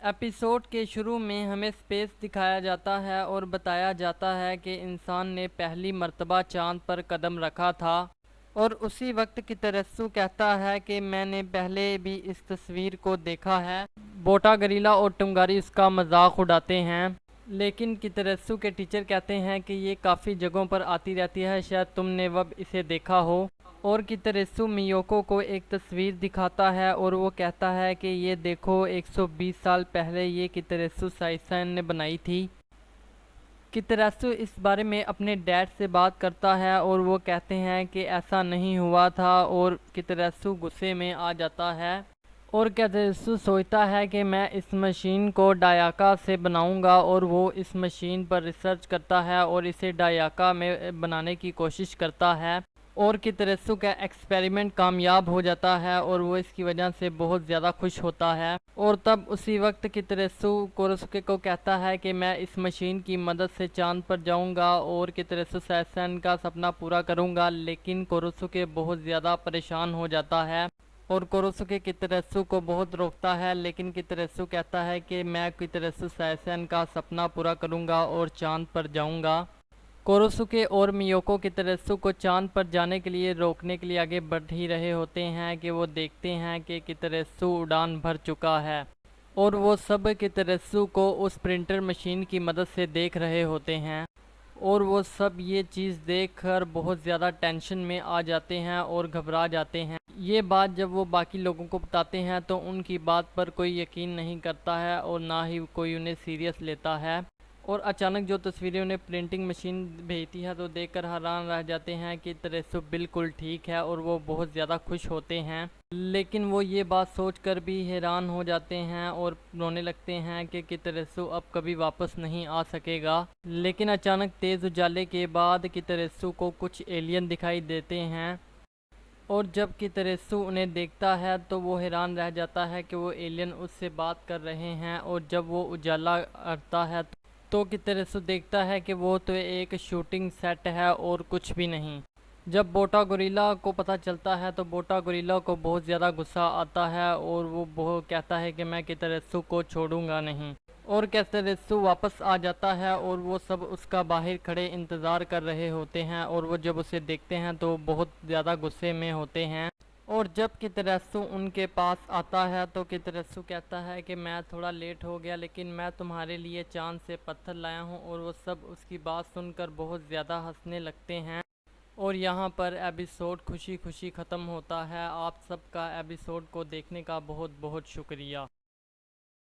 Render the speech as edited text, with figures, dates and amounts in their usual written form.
Episode کے شروع میں ہمیں اسپیس دکھایا جاتا ہے اور بتایا جاتا ہے کہ انسان نے پہلی مرتبہ چاند پر قدم رکھا تھا، اور اسی وقت کیترسو کہتا ہے کہ میں نے پہلے بھی اس تصویر کو دیکھا ہے۔ بوٹا گریلا اور ٹنگاری اس کا مذاق اڑاتے ہیں، لیکن کیترسو کے ٹیچر کہتے ہیں کہ یہ کافی جگہوں پر آتی رہتی ہے، شاید تم نے اب اسے دیکھا ہو۔ اور کیترسو میوکو کو ایک تصویر دکھاتا ہے اور وہ کہتا ہے کہ یہ دیکھو 120 سال پہلے یہ کیترسو سائسن نے بنائی تھی۔ کیترسو اس بارے میں اپنے ڈیڈ سے بات کرتا ہے اور وہ کہتے ہیں کہ ایسا نہیں ہوا تھا، اور کیترسو غصے میں آ جاتا ہے اور کیترسو سوچتا ہے کہ میں اس مشین کو ڈایاکا سے بناؤں گا، اور وہ اس مشین پر ریسرچ کرتا ہے اور اسے ڈایاکا میں بنانے کی کوشش کرتا ہے، اور کیترسو کا ایکسپیریمنٹ کامیاب ہو جاتا ہے اور وہ اس کی وجہ سے بہت زیادہ خوش ہوتا ہے۔ اور تب اسی وقت کیترسو کوروسوکے کو کہتا ہے کہ میں اس مشین کی مدد سے چاند پر جاؤں گا اور کیترسو سائسن کا سپنا پورا کروں گا، لیکن کوروسوکے بہت زیادہ پریشان ہو جاتا ہے اور کوروسوکے کیترسو کو بہت روکتا ہے، لیکن کیترسو کہتا ہے کہ میں کیترسو سائسن کا سپنا پورا کروں گا اور چاند پر جاؤں گا۔ کوروسوکے اور میوکو کیترسو کو چاند پر جانے کے لیے روکنے کے لیے آگے بڑھ ہی رہے ہوتے ہیں کہ وہ دیکھتے ہیں کہ کیترسو اڑان بھر چکا ہے، اور وہ سب کیترسو کو اس پرنٹر مشین کی مدد سے دیکھ رہے ہوتے ہیں، اور وہ سب یہ چیز دیکھ کر بہت زیادہ ٹینشن میں آ جاتے ہیں اور گھبرا جاتے ہیں۔ یہ بات جب وہ باقی لوگوں کو بتاتے ہیں تو ان کی بات پر کوئی یقین نہیں کرتا ہے اور نہ ہی کوئی انہیں سیریس لیتا ہے، اور اچانک جو تصویریں انہیں پرنٹنگ مشین بھیجتی ہے تو دیکھ کر حیران رہ جاتے ہیں کہ کیترسو بالکل ٹھیک ہے، اور وہ بہت زیادہ خوش ہوتے ہیں، لیکن وہ یہ بات سوچ کر بھی حیران ہو جاتے ہیں اور رونے لگتے ہیں کہ کیترسو اب کبھی واپس نہیں آ سکے گا۔ لیکن اچانک تیز اجالے کے بعد کیترسو کو کچھ ایلین دکھائی دیتے ہیں، اور جب کیترسو انہیں دیکھتا ہے تو وہ حیران رہ جاتا ہے کہ وہ ایلین اس سے بات کر رہے ہیں، اور جب وہ اجالا ہٹتا ہے تو کیترسو دیکھتا ہے کہ وہ تو ایک شوٹنگ سیٹ ہے اور کچھ بھی نہیں۔ جب بوٹا گوریلا کو پتہ چلتا ہے تو بوٹا گوریلا کو بہت زیادہ غصہ آتا ہے اور وہ کہتا ہے کہ میں کیترسو کو چھوڑوں گا نہیں، اور کیترسو واپس آ جاتا ہے اور وہ سب اس کا باہر کھڑے انتظار کر رہے ہوتے ہیں، اور وہ جب اسے دیکھتے ہیں تو بہت زیادہ غصے میں ہوتے ہیں۔ اور جب کیترسو ان کے پاس آتا ہے تو کیترسو کہتا ہے کہ میں تھوڑا لیٹ ہو گیا، لیکن میں تمہارے لیے چاند سے پتھر لایا ہوں، اور وہ سب اس کی بات سن کر بہت زیادہ ہنسنے لگتے ہیں۔ اور یہاں پر ایپیسوڈ خوشی خوشی ختم ہوتا ہے۔ آپ سب کا ایپیسوڈ کو دیکھنے کا بہت بہت شکریہ۔